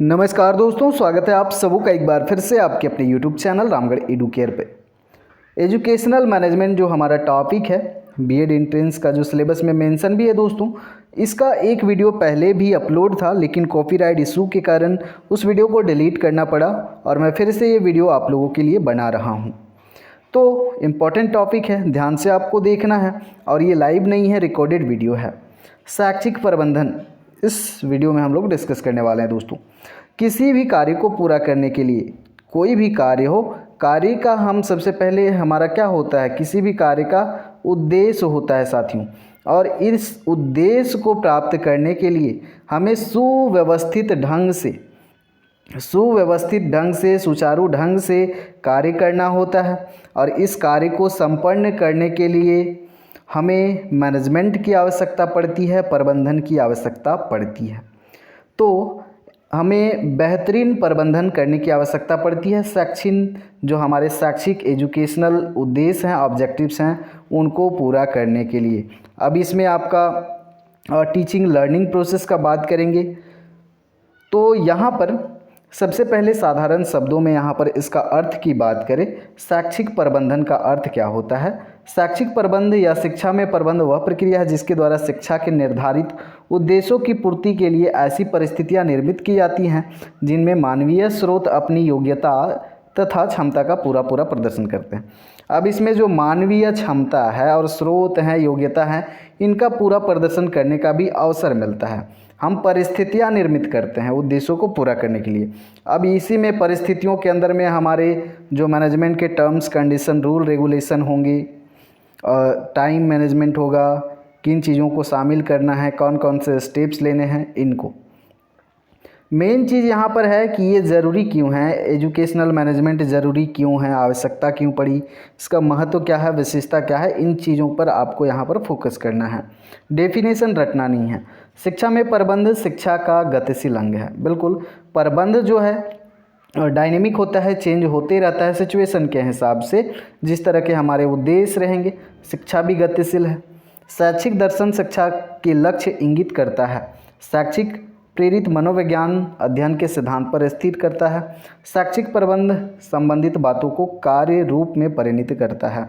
नमस्कार दोस्तों, स्वागत है आप सबों का एक बार फिर से आपके अपने यूट्यूब चैनल रामगढ़ एडुकेयर पे। एजुकेशनल मैनेजमेंट जो हमारा टॉपिक है, बीएड एंट्रेंस का जो सिलेबस में मेंशन भी है दोस्तों, इसका एक वीडियो पहले भी अपलोड था, लेकिन कॉपीराइट इशू के कारण उस वीडियो को डिलीट करना पड़ा और मैं फिर से ये वीडियो आप लोगों के लिए बना रहा हूँ। तो इम्पॉर्टेंट टॉपिक है, ध्यान से आपको देखना है और ये लाइव नहीं है, रिकॉर्डेड वीडियो है। शैक्षिक प्रबंधन इस वीडियो में हम लोग डिस्कस करने वाले हैं दोस्तों। किसी भी कार्य को पूरा करने के लिए, कोई भी कार्य हो, कार्य का हम सबसे पहले हमारा क्या होता है, किसी भी कार्य का उद्देश्य होता है साथियों। और इस उद्देश्य को प्राप्त करने के लिए हमें सुव्यवस्थित ढंग से सुचारू ढंग से कार्य करना होता है। और इस कार्य को संपन्न करने के लिए हमें मैनेजमेंट की आवश्यकता पड़ती है, प्रबंधन की आवश्यकता पड़ती है। तो हमें बेहतरीन प्रबंधन करने की आवश्यकता पड़ती है। जो हमारे शैक्षिक एजुकेशनल उद्देश्य हैं, ऑब्जेक्टिव्स हैं, उनको पूरा करने के लिए। अब इसमें आपका टीचिंग लर्निंग प्रोसेस का बात करेंगे तो यहाँ पर सबसे पहले साधारण शब्दों में यहाँ पर इसका अर्थ की बात करें, शैक्षिक प्रबंधन का अर्थ क्या होता है। शैक्षिक प्रबंध या शिक्षा में प्रबंध वह प्रक्रिया है जिसके द्वारा शिक्षा के निर्धारित उद्देश्यों की पूर्ति के लिए ऐसी परिस्थितियाँ निर्मित की जाती हैं जिनमें मानवीय स्रोत अपनी योग्यता तथा क्षमता का पूरा प्रदर्शन करते हैं। अब इसमें जो मानवीय क्षमता है और स्रोत हैं, योग्यता है, इनका पूरा प्रदर्शन करने का भी अवसर मिलता है। हम परिस्थितियाँ निर्मित करते हैं उद्देश्यों को पूरा करने के लिए। अब इसी में परिस्थितियों के अंदर में हमारे जो मैनेजमेंट के टर्म्स कंडीशन रूल रेगुलेशन होंगे, टाइम मैनेजमेंट होगा, किन चीज़ों को शामिल करना है, कौन कौन से स्टेप्स लेने हैं, इनको मेन चीज़ यहाँ पर है कि ये ज़रूरी क्यों है, एजुकेशनल मैनेजमेंट ज़रूरी क्यों है, आवश्यकता क्यों पड़ी, इसका महत्व क्या है, विशेषता क्या है, इन चीज़ों पर आपको यहाँ पर फोकस करना है। डेफिनेशन रटना नहीं है। शिक्षा में प्रबंध शिक्षा का गतिशील अंग है। बिल्कुल, प्रबंध जो है डायनेमिक होता है, चेंज होते रहता है सिचुएशन के हिसाब से। जिस तरह के हमारे उद्देश्य रहेंगे, शिक्षा भी गतिशील है। शैक्षिक दर्शन शिक्षा के लक्ष्य इंगित करता है। शैक्षिक प्रेरित मनोविज्ञान अध्ययन के सिद्धांत पर स्थिर करता है। शैक्षिक प्रबंध संबंधित बातों को कार्य रूप में परिणित करता है।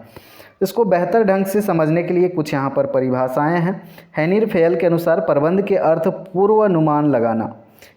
इसको बेहतर ढंग से समझने के लिए कुछ यहाँ पर परिभाषाएं हैं। हेनिर फेयल के अनुसार प्रबंध के अर्थ पूर्वानुमान लगाना,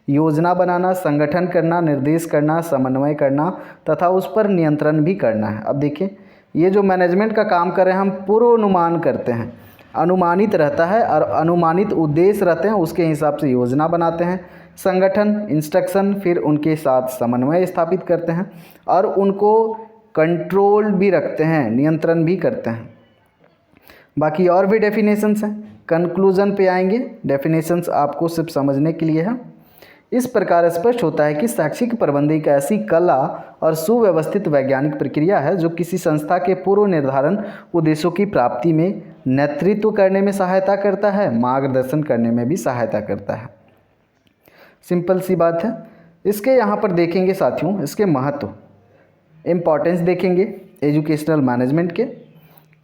योजना बनाना, संगठन करना, निर्देश करना, समन्वय करना तथा उस पर नियंत्रण भी करना है। अब देखिए, ये जो मैनेजमेंट का काम कर रहे हैं, हम पूर्वानुमान करते हैं, अनुमानित रहता है और अनुमानित उद्देश्य रहते हैं, उसके हिसाब से योजना बनाते हैं, संगठन इंस्ट्रक्शन, फिर उनके साथ समन्वय स्थापित करते हैं और उनको कंट्रोल भी रखते हैं, नियंत्रण भी करते हैं। बाकी और भी डेफिनेशंस हैं, कंक्लूजन पे आएंगे। डेफिनेशंस आपको सिर्फ समझने के लिए है। इस प्रकार स्पष्ट होता है कि शैक्षिक प्रबंध एक ऐसी कला और सुव्यवस्थित वैज्ञानिक प्रक्रिया है जो किसी संस्था के पूर्व निर्धारण उद्देश्यों की प्राप्ति में नेतृत्व करने में सहायता करता है, मार्गदर्शन करने में भी सहायता करता है। सिंपल सी बात है। इसके यहाँ पर देखेंगे साथियों, इसके महत्व, इम्पॉर्टेंस देखेंगे एजुकेशनल मैनेजमेंट के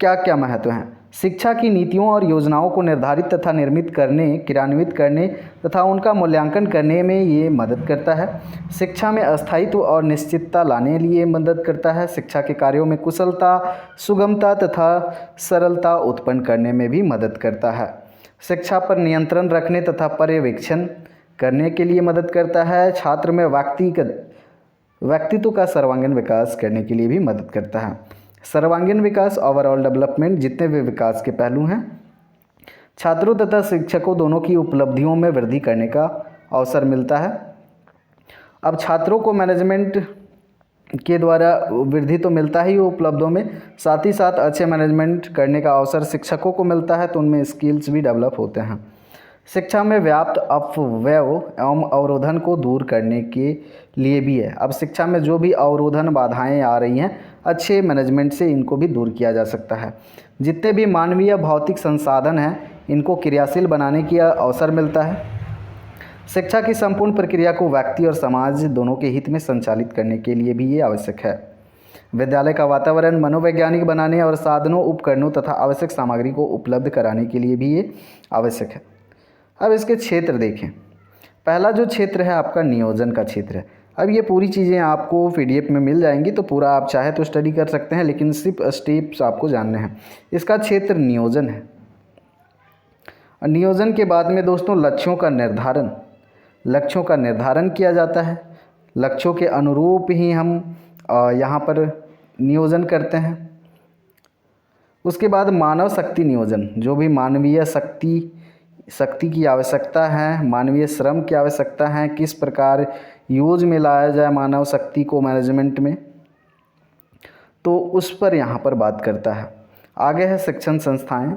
क्या क्या महत्व हैं। शिक्षा की नीतियों और योजनाओं को निर्धारित तथा निर्मित करने, क्रियान्वित करने तथा उनका मूल्यांकन करने में ये मदद करता है। शिक्षा में स्थायित्व और निश्चितता लाने लिए मदद करता है। शिक्षा के कार्यों में कुशलता, सुगमता तथा सरलता उत्पन्न करने में भी मदद करता है। शिक्षा पर नियंत्रण रखने तथा पर्यवेक्षण करने के लिए मदद करता है। छात्र में व्यक्तित्व का सर्वांगीण विकास करने के लिए भी मदद करता है। सर्वांगीण विकास, ओवरऑल डेवलपमेंट, जितने भी विकास के पहलू हैं, छात्रों तथा शिक्षकों दोनों की उपलब्धियों में वृद्धि करने का अवसर मिलता है। अब छात्रों को मैनेजमेंट के द्वारा वृद्धि तो मिलता ही उपलब्धियों में, साथ ही साथ अच्छे मैनेजमेंट करने का अवसर शिक्षकों को मिलता है, तो उनमें स्किल्स भी डेवलप होते हैं। शिक्षा में व्याप्त अपव्यय एवं अवरोधन को दूर करने के लिए भी है। अब शिक्षा में जो भी अवरोधन बाधाएं आ रही हैं, अच्छे मैनेजमेंट से इनको भी दूर किया जा सकता है। जितने भी मानवीय भौतिक संसाधन हैं, इनको क्रियाशील बनाने की अवसर मिलता है। शिक्षा की संपूर्ण प्रक्रिया को व्यक्ति और समाज दोनों के हित में संचालित करने के लिए भी ये आवश्यक है। विद्यालय का वातावरण मनोवैज्ञानिक बनाने और साधनों, उपकरणों तथा आवश्यक सामग्री को उपलब्ध कराने के लिए भी ये आवश्यक है। अब इसके क्षेत्र देखें। पहला जो क्षेत्र है आपका नियोजन का क्षेत्र है। अब ये पूरी चीज़ें आपको PDF में मिल जाएंगी, तो पूरा आप चाहे तो स्टडी कर सकते हैं, लेकिन सिर्फ स्टेप्स आपको जानने हैं। इसका क्षेत्र नियोजन है। नियोजन के बाद में दोस्तों लक्ष्यों का निर्धारण किया जाता है। लक्ष्यों के अनुरूप ही हम यहाँ पर नियोजन करते हैं। उसके बाद मानव शक्ति नियोजन, जो भी मानवीय शक्ति की आवश्यकता है, मानवीय श्रम की आवश्यकता है, किस प्रकार यूज में लाया जाए मानव शक्ति को मैनेजमेंट में, तो उस पर यहाँ पर बात करता है। आगे है शिक्षण संस्थाएं।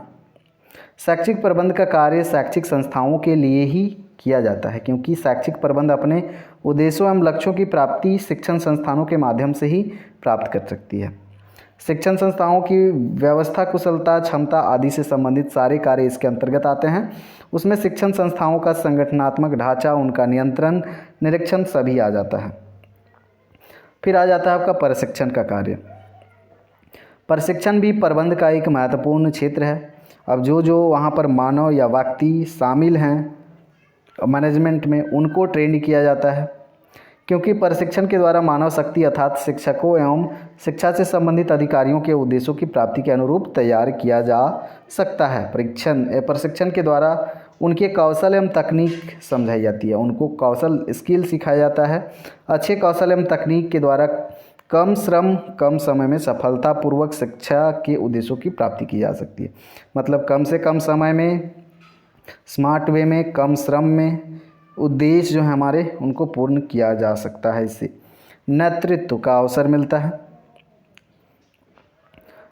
शैक्षिक प्रबंध का कार्य शैक्षिक संस्थाओं के लिए ही किया जाता है, क्योंकि शैक्षिक प्रबंध अपने उद्देश्यों एवं लक्ष्यों की प्राप्ति शिक्षण संस्थानों के माध्यम से ही प्राप्त कर सकती है। शिक्षण संस्थाओं की व्यवस्था, कुशलता, क्षमता आदि से संबंधित सारे कार्य इसके अंतर्गत आते हैं। उसमें शिक्षण संस्थाओं का संगठनात्मक ढांचा, उनका नियंत्रण, निरीक्षण सभी आ जाता है। फिर आ जाता है आपका प्रशिक्षण का कार्य। प्रशिक्षण भी प्रबंध का एक महत्वपूर्ण क्षेत्र है। अब जो वहाँ पर मानव या व्यक्ति शामिल हैं मैनेजमेंट में, उनको ट्रेन किया जाता है, क्योंकि प्रशिक्षण के द्वारा मानव शक्ति अर्थात शिक्षकों एवं शिक्षा से संबंधित अधिकारियों के उद्देश्यों की प्राप्ति के अनुरूप तैयार किया जा सकता है। प्रशिक्षण के द्वारा उनके कौशल एवं तकनीक समझाई जाती है, उनको कौशल स्किल सिखाया जाता है। अच्छे कौशल एवं तकनीक के द्वारा कम श्रम कम समय में सफलतापूर्वक शिक्षा के उद्देश्यों की प्राप्ति की जा सकती है। मतलब कम से कम समय में, स्मार्ट वे में, कम श्रम में उद्देश्य जो है हमारे, उनको पूर्ण किया जा सकता है। इससे नेतृत्व का अवसर मिलता है।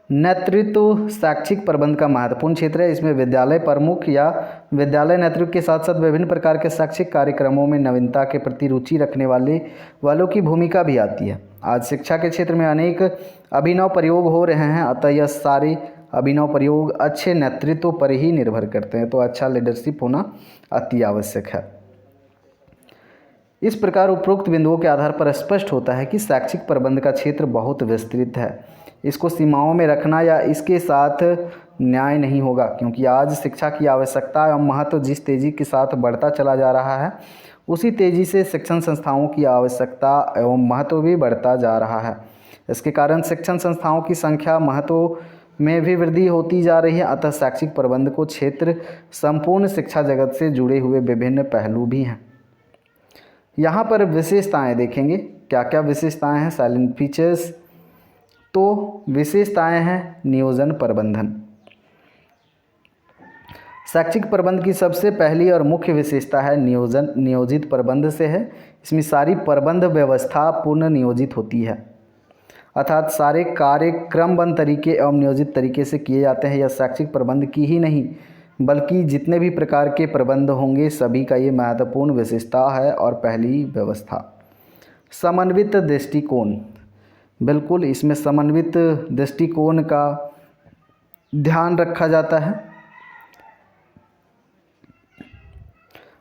नेतृत्व शैक्षिक प्रबंध का महत्वपूर्ण क्षेत्र है। इसमें विद्यालय प्रमुख या विद्यालय नेतृत्व के साथ साथ विभिन्न प्रकार के शैक्षिक कार्यक्रमों में नवीनता के प्रति रुचि रखने वालों की भूमिका भी आती है। आज शिक्षा के क्षेत्र में अनेक अभिनव प्रयोग हो रहे हैं, अतः यह सारे अभिनव प्रयोग अच्छे नेतृत्व पर ही निर्भर करते हैं। तो अच्छा लीडरशिप होना अति आवश्यक है। इस प्रकार उपरोक्त बिंदुओं के आधार पर स्पष्ट होता है कि शैक्षिक प्रबंध का क्षेत्र बहुत विस्तृत है। इसको सीमाओं में रखना या इसके साथ न्याय नहीं होगा, क्योंकि आज शिक्षा की आवश्यकता एवं महत्व जिस तेज़ी के साथ बढ़ता चला जा रहा है, उसी तेज़ी से शिक्षण संस्थाओं की आवश्यकता एवं महत्व भी बढ़ता जा रहा है। इसके कारण शिक्षण संस्थाओं की संख्या, महत्व में भी वृद्धि होती जा रही है। अतः शैक्षिक प्रबंध को क्षेत्र संपूर्ण शिक्षा जगत से जुड़े हुए विभिन्न पहलू भी हैं। यहाँ पर विशेषताएं देखेंगे, क्या क्या विशेषताएं हैं, साइलेंट फीचर्स। तो विशेषताएं हैं नियोजन प्रबंधन। शैक्षिक प्रबंध की सबसे पहली और मुख्य विशेषता है नियोजन। नियोजित प्रबंध से है। इसमें सारी प्रबंध व्यवस्था पूर्ण नियोजित होती है, अर्थात सारे कार्य क्रमबद्ध तरीके एवं नियोजित तरीके से किए जाते हैं। यह शैक्षिक प्रबंध की ही नहीं बल्कि जितने भी प्रकार के प्रबंध होंगे सभी का ये महत्वपूर्ण विशेषता है। और पहली व्यवस्था समन्वित दृष्टिकोण। बिल्कुल इसमें समन्वित दृष्टिकोण का ध्यान रखा जाता है।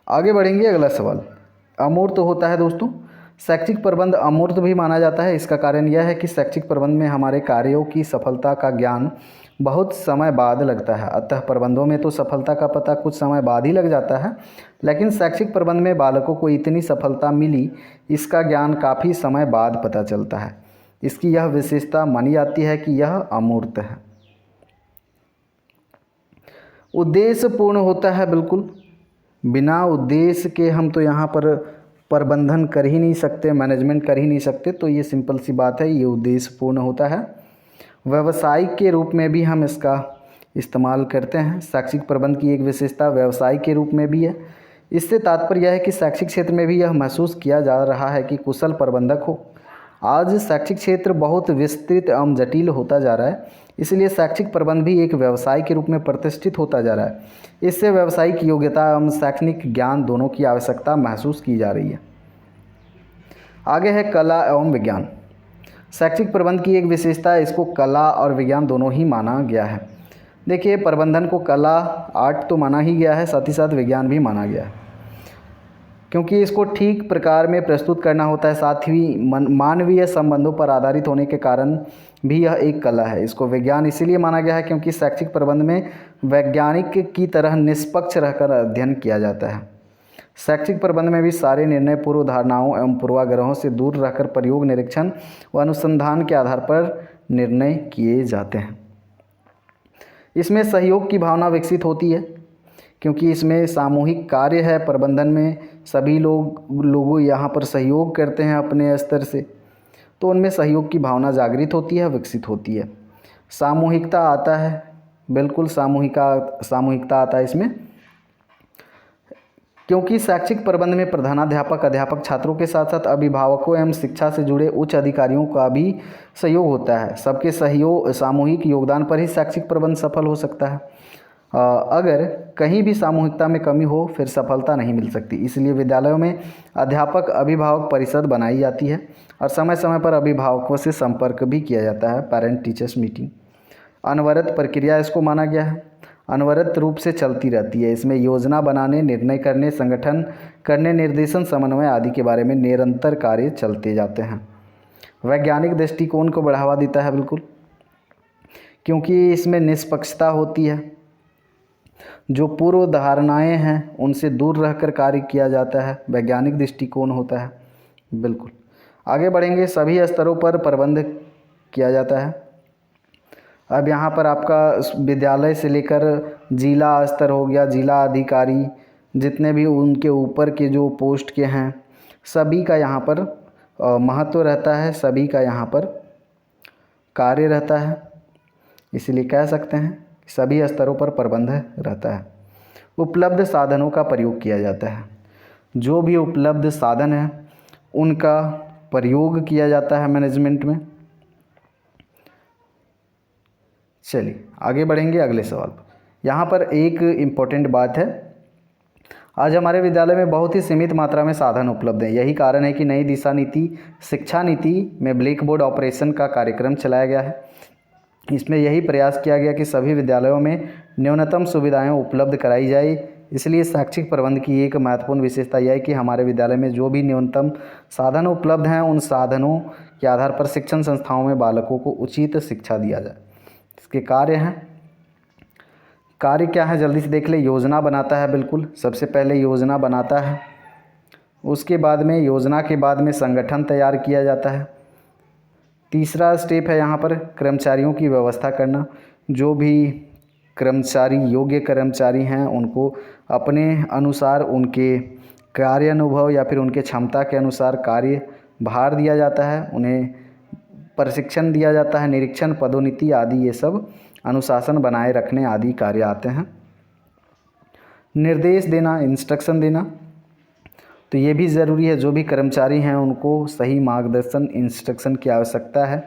आगे बढ़ेंगे, अगला सवाल अमूर्त होता है दोस्तों। शैक्षिक प्रबंध अमूर्त भी माना जाता है। इसका कारण यह है कि शैक्षिक प्रबंध में हमारे कार्यों की सफलता का ज्ञान बहुत समय बाद लगता है। अतः प्रबंधों में तो सफलता का पता कुछ समय बाद ही लग जाता है, लेकिन शैक्षिक प्रबंध में बालकों को इतनी सफलता मिली, इसका ज्ञान काफ़ी समय बाद पता चलता है। इसकी यह विशेषता मानी जाती है कि यह अमूर्त है। उद्देश्य पूर्ण होता है। बिल्कुल बिना उद्देश्य के हम तो यहाँ पर प्रबंधन कर ही नहीं सकते, मैनेजमेंट कर ही नहीं सकते। तो ये सिंपल सी बात है, ये उद्देश्य पूर्ण होता है। व्यावसायिक के रूप में भी हम इसका इस्तेमाल करते हैं। शैक्षिक प्रबंध की एक विशेषता व्यवसाय के रूप में भी है। इससे तात्पर्य यह है कि शैक्षिक क्षेत्र में भी यह महसूस किया जा रहा है कि कुशल प्रबंधक हो। आज शैक्षिक क्षेत्र बहुत विस्तृत एवं जटिल होता जा रहा है, इसलिए शैक्षिक प्रबंध भी एक व्यवसाय के रूप में प्रतिष्ठित होता जा रहा है। इससे व्यावसायिक योग्यता एवं शैक्षणिक ज्ञान दोनों की आवश्यकता महसूस की जा रही है। आगे है कला एवं विज्ञान। शैक्षिक प्रबंध की एक विशेषता है, इसको कला और विज्ञान दोनों ही माना गया है। देखिए प्रबंधन को कला आर्ट तो माना ही गया है, साथ ही साथ विज्ञान भी माना गया है, क्योंकि इसको ठीक प्रकार में प्रस्तुत करना होता है। साथ ही मानवीय संबंधों पर आधारित होने के कारण भी यह एक कला है। इसको विज्ञान इसीलिए माना गया है क्योंकि शैक्षिक प्रबंध में वैज्ञानिक की तरह निष्पक्ष रहकर अध्ययन किया जाता है। शैक्षिक प्रबंध में भी सारे निर्णय पूर्व धारणाओं एवं पूर्वाग्रहों से दूर रहकर प्रयोग, निरीक्षण व अनुसंधान के आधार पर निर्णय किए जाते हैं। इसमें सहयोग की भावना विकसित होती है, क्योंकि इसमें सामूहिक कार्य है। प्रबंधन में सभी लोग यहाँ पर सहयोग करते हैं अपने स्तर से, तो उनमें सहयोग की भावना जागृत होती है, विकसित होती है। सामूहिकता आता है, बिल्कुल सामूहिकता आता है इसमें, क्योंकि शैक्षिक प्रबंध में प्रधानाध्यापक, अध्यापक, छात्रों के साथ साथ अभिभावकों एवं शिक्षा से जुड़े उच्च अधिकारियों का भी सहयोग होता है। सबके सहयोग, सामूहिक योगदान पर ही शैक्षिक प्रबंध सफल हो सकता है। अगर कहीं भी सामूहिकता में कमी हो फिर सफलता नहीं मिल सकती। इसलिए विद्यालयों में अध्यापक अभिभावक परिषद बनाई जाती है और समय समय पर अभिभावकों से संपर्क भी किया जाता है, पेरेंट टीचर्स मीटिंग। अनवरत प्रक्रिया इसको माना गया है, अनवरत रूप से चलती रहती है। इसमें योजना बनाने, निर्णय करने, संगठन करने, निर्देशन, समन्वय आदि के बारे में निरंतर कार्य चलते जाते हैं। वैज्ञानिक दृष्टिकोण को बढ़ावा देता है, बिल्कुल, क्योंकि इसमें निष्पक्षता होती है। जो पूर्व धारणाएं हैं उनसे दूर रहकर कार्य किया जाता है, वैज्ञानिक दृष्टिकोण होता है, बिल्कुल। आगे बढ़ेंगे। सभी स्तरों पर प्रबंध किया जाता है। अब यहाँ पर आपका विद्यालय से लेकर जिला स्तर हो गया, जिला अधिकारी, जितने भी उनके ऊपर के जो पोस्ट के हैं, सभी का यहाँ पर महत्व रहता है, सभी का यहाँ पर कार्य रहता है। इसलिए कह सकते हैं सभी स्तरों पर प्रबंध रहता है। उपलब्ध साधनों का प्रयोग किया जाता है। जो भी उपलब्ध साधन है उनका प्रयोग किया जाता है मैनेजमेंट में। चलिए आगे बढ़ेंगे अगले सवाल पर। यहाँ पर एक इम्पोर्टेंट बात है, आज हमारे विद्यालय में बहुत ही सीमित मात्रा में साधन उपलब्ध हैं। यही कारण है कि नई दिशा नीति, शिक्षा नीति में ब्लैक बोर्ड ऑपरेशन का कार्यक्रम चलाया गया है। इसमें यही प्रयास किया गया कि सभी विद्यालयों में न्यूनतम सुविधाएं उपलब्ध कराई जाए। इसलिए शैक्षिक प्रबंध की एक महत्वपूर्ण विशेषता यह है कि हमारे विद्यालय में जो भी न्यूनतम साधन उपलब्ध हैं उन साधनों के आधार पर शिक्षण संस्थाओं में बालकों को उचित शिक्षा दिया जाए। इसके कार्य हैं, कार्य क्या है जल्दी से देख ले। योजना बनाता है, बिल्कुल, सबसे पहले योजना बनाता है। उसके बाद में योजना के बाद में संगठन तैयार किया जाता है। तीसरा स्टेप है यहाँ पर कर्मचारियों की व्यवस्था करना। जो भी कर्मचारी, योग्य कर्मचारी हैं, उनको अपने अनुसार उनके कार्य अनुभव या फिर उनके क्षमता के अनुसार कार्य भार दिया जाता है, उन्हें प्रशिक्षण दिया जाता है, निरीक्षण, पदोन्नति आदि ये सब अनुशासन बनाए रखने आदि कार्य आते हैं। निर्देश देना, इंस्ट्रक्शन देना, तो ये भी ज़रूरी है। जो भी कर्मचारी हैं उनको सही मार्गदर्शन, इंस्ट्रक्शन की आवश्यकता है,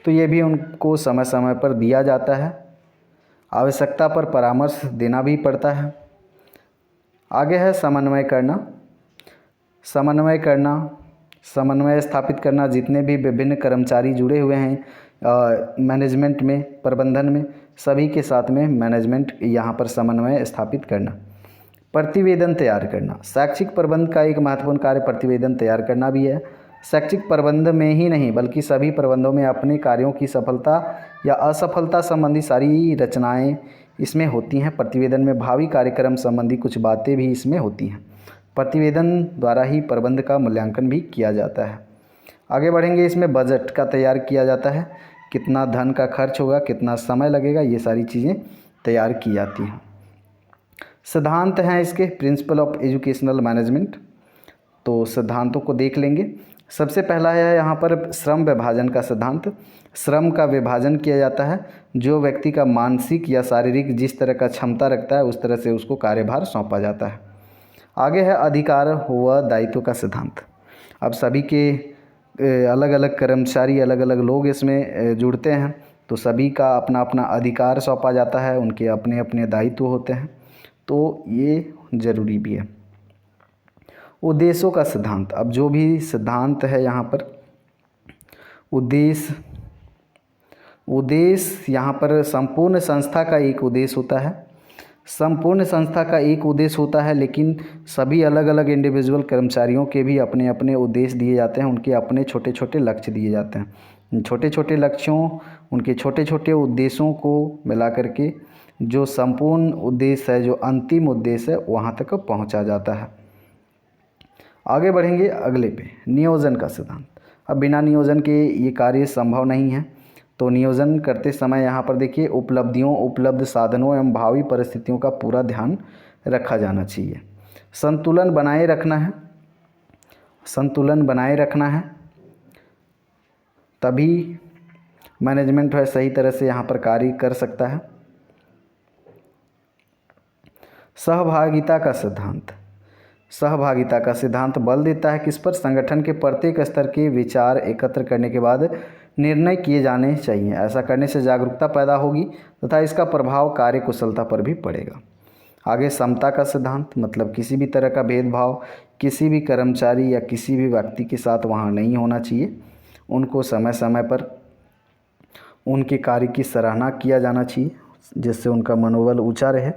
तो ये भी उनको समय समय पर दिया जाता है। आवश्यकता पर परामर्श देना भी पड़ता है। आगे है समन्वय करना। समन्वय करना, समन्वय स्थापित करना, जितने भी विभिन्न कर्मचारी जुड़े हुए हैं मैनेजमेंट में, प्रबंधन में, सभी के साथ में मैनेजमेंट यहाँ पर समन्वय स्थापित करना। प्रतिवेदन तैयार करना, शैक्षिक प्रबंध का एक महत्वपूर्ण कार्य प्रतिवेदन तैयार करना भी है। शैक्षिक प्रबंध में ही नहीं बल्कि सभी प्रबंधों में अपने कार्यों की सफलता या असफलता संबंधी सारी रचनाएं इसमें होती हैं। प्रतिवेदन में भावी कार्यक्रम संबंधी कुछ बातें भी इसमें होती हैं। प्रतिवेदन द्वारा ही प्रबंध का मूल्यांकन भी किया जाता है। आगे बढ़ेंगे। इसमें बजट का तैयार किया जाता है, कितना धन का खर्च होगा, कितना समय लगेगा, ये सारी चीज़ें तैयार की जाती हैं। सिद्धांत हैं इसके, प्रिंसिपल ऑफ एजुकेशनल मैनेजमेंट। तो सिद्धांतों को देख लेंगे। सबसे पहला है यहाँ पर श्रम विभाजन का सिद्धांत। श्रम का विभाजन किया जाता है। जो व्यक्ति का मानसिक या शारीरिक जिस तरह का क्षमता रखता है उस तरह से उसको कार्यभार सौंपा जाता है। आगे है अधिकार व दायित्व का सिद्धांत। अब सभी के अलग अलग कर्मचारी, अलग अलग लोग इसमें जुड़ते हैं, तो सभी का अपना अपना अधिकार सौंपा जाता है, उनके अपने अपने दायित्व होते हैं, तो ये ज़रूरी भी है। उद्देश्यों का सिद्धांत। अब जो भी सिद्धांत है यहाँ पर उद्देश्य यहाँ पर संपूर्ण संस्था का एक उद्देश्य होता है। संपूर्ण संस्था का एक उद्देश्य होता है, लेकिन सभी अलग अलग इंडिविजुअल कर्मचारियों के भी अपने अपने उद्देश्य दिए जाते हैं, उनके अपने छोटे छोटे लक्ष्य दिए जाते हैं। छोटे छोटे लक्ष्यों, उनके छोटे छोटे उद्देश्यों को मिला करके जो संपूर्ण उद्देश्य है, जो अंतिम उद्देश्य है, वहाँ तक पहुँचा जाता है। आगे बढ़ेंगे अगले पे, नियोजन का सिद्धांत। अब बिना नियोजन के ये कार्य संभव नहीं है। तो नियोजन करते समय यहाँ पर देखिए उपलब्धियों, उपलब्ध साधनों एवं भावी परिस्थितियों का पूरा ध्यान रखा जाना चाहिए। संतुलन बनाए रखना है, संतुलन बनाए रखना है, तभी मैनेजमेंट है सही तरह से यहाँ पर कार्य कर सकता है। सहभागिता का सिद्धांत। सहभागिता का सिद्धांत बल देता है किस पर? संगठन के प्रत्येक स्तर के विचार एकत्र करने के बाद निर्णय किए जाने चाहिए। ऐसा करने से जागरूकता पैदा होगी तथा इसका प्रभाव कार्य कुशलता पर भी पड़ेगा। आगे समता का सिद्धांत, मतलब किसी भी तरह का भेदभाव किसी भी कर्मचारी या किसी भी व्यक्ति के साथ वहाँ नहीं होना चाहिए। उनको समय समय पर उनके कार्य की सराहना किया जाना चाहिए जिससे उनका मनोबल ऊंचा रहे।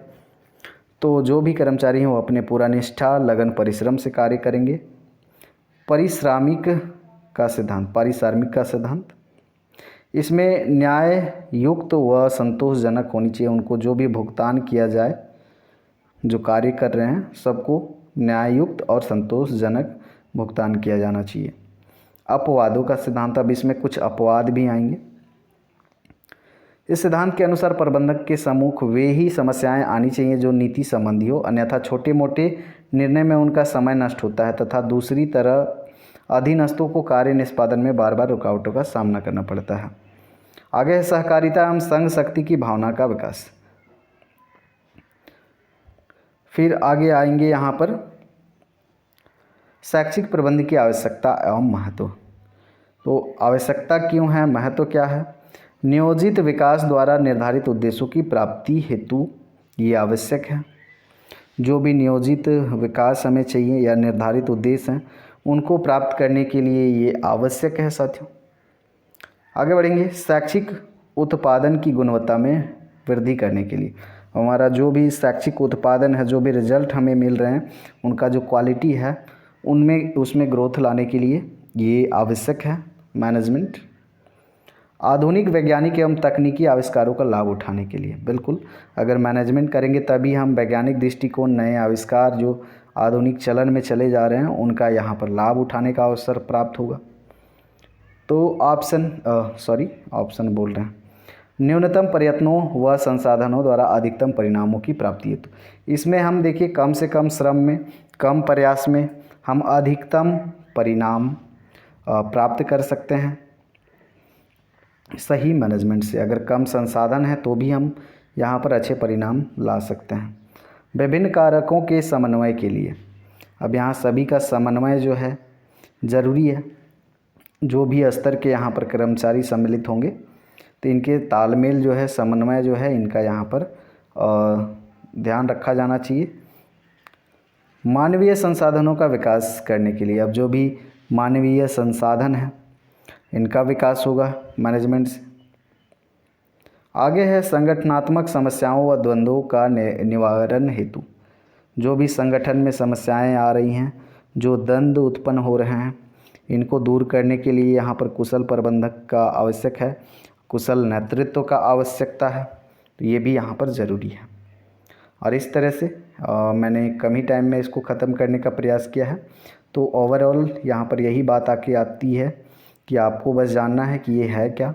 तो जो भी कर्मचारी हैं वो अपने पूरा निष्ठा, लगन, परिश्रम से कार्य करेंगे। पारिश्रमिक का सिद्धांत, पारिश्रमिक का सिद्धांत, इसमें न्याय युक्त व संतोषजनक होनी चाहिए। उनको जो भी भुगतान किया जाए, जो कार्य कर रहे हैं, सबको न्याय युक्त और संतोषजनक भुगतान किया जाना चाहिए। अपवादों का सिद्धांत, अब इसमें कुछ अपवाद भी आएंगे। इस सिद्धांत के अनुसार प्रबंधक के सम्मुख वे ही समस्याएं आनी चाहिए जो नीति संबंधी हो, अन्यथा छोटे मोटे निर्णय में उनका समय नष्ट होता है तथा दूसरी तरह अधीनस्थों को कार्य निष्पादन में बार बार रुकावटों का सामना करना पड़ता है। आगे है सहकारिता एवं संघ शक्ति की भावना का विकास। फिर आगे आएंगे यहाँ पर शैक्षिक प्रबंध की आवश्यकता एवं महत्व। तो आवश्यकता क्यों है, महत्व क्या है? नियोजित विकास द्वारा निर्धारित उद्देश्यों की प्राप्ति हेतु ये आवश्यक है। जो भी नियोजित विकास हमें चाहिए या निर्धारित उद्देश्य हैं उनको प्राप्त करने के लिए ये आवश्यक है साथियों। आगे बढ़ेंगे, शैक्षिक उत्पादन की गुणवत्ता में वृद्धि करने के लिए हमारा जो भी शैक्षिक उत्पादन है, जो भी रिजल्ट हमें मिल रहे हैं, उनका जो क्वालिटी है उसमें ग्रोथ लाने के लिए ये आवश्यक है मैनेजमेंट। आधुनिक वैज्ञानिक एवं तकनीकी आविष्कारों का लाभ उठाने के लिए, बिल्कुल अगर मैनेजमेंट करेंगे तभी हम वैज्ञानिक दृष्टिकोण, नए आविष्कार जो आधुनिक चलन में चले जा रहे हैं उनका यहाँ पर लाभ उठाने का अवसर प्राप्त होगा। तो ऑप्शन बोल रहे हैं, न्यूनतम प्रयत्नों व संसाधनों द्वारा अधिकतम परिणामों की प्राप्ति हेतु। इसमें हम देखिए कम से कम श्रम में, कम प्रयास में हम अधिकतम परिणाम प्राप्त कर सकते हैं सही मैनेजमेंट से। अगर कम संसाधन है तो भी हम यहाँ पर अच्छे परिणाम ला सकते हैं। विभिन्न कारकों के समन्वय के लिए, अब यहाँ सभी का समन्वय जो है ज़रूरी है। जो भी स्तर के यहाँ पर कर्मचारी सम्मिलित होंगे तो इनके तालमेल जो है, समन्वय जो है, इनका यहाँ पर ध्यान रखा जाना चाहिए। मानवीय संसाधनों का विकास करने के लिए, अब जो भी मानवीय संसाधन है इनका विकास होगा मैनेजमेंट से। आगे है संगठनात्मक समस्याओं व द्वंद्वों का निवारण हेतु। जो भी संगठन में समस्याएं आ रही हैं, जो द्वंद्व उत्पन्न हो रहे हैं, इनको दूर करने के लिए यहाँ पर कुशल प्रबंधक का आवश्यक है, कुशल नेतृत्व का आवश्यकता है। तो ये भी यहाँ पर ज़रूरी है। और इस तरह से मैंने कम ही टाइम में इसको ख़त्म करने का प्रयास किया है। तो ओवरऑल यहाँ पर यही बात आके आती है कि आपको बस जानना है कि ये है क्या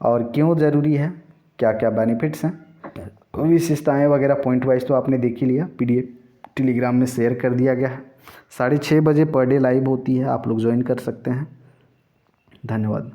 और क्यों ज़रूरी है, क्या क्या बेनिफिट्स हैं, विशेषताएं वगैरह पॉइंट वाइज तो आपने देख ही लिया। PDF टेलीग्राम में शेयर कर दिया गया है। 6:30 बजे पर डे लाइव होती है, आप लोग ज्वाइन कर सकते हैं। धन्यवाद।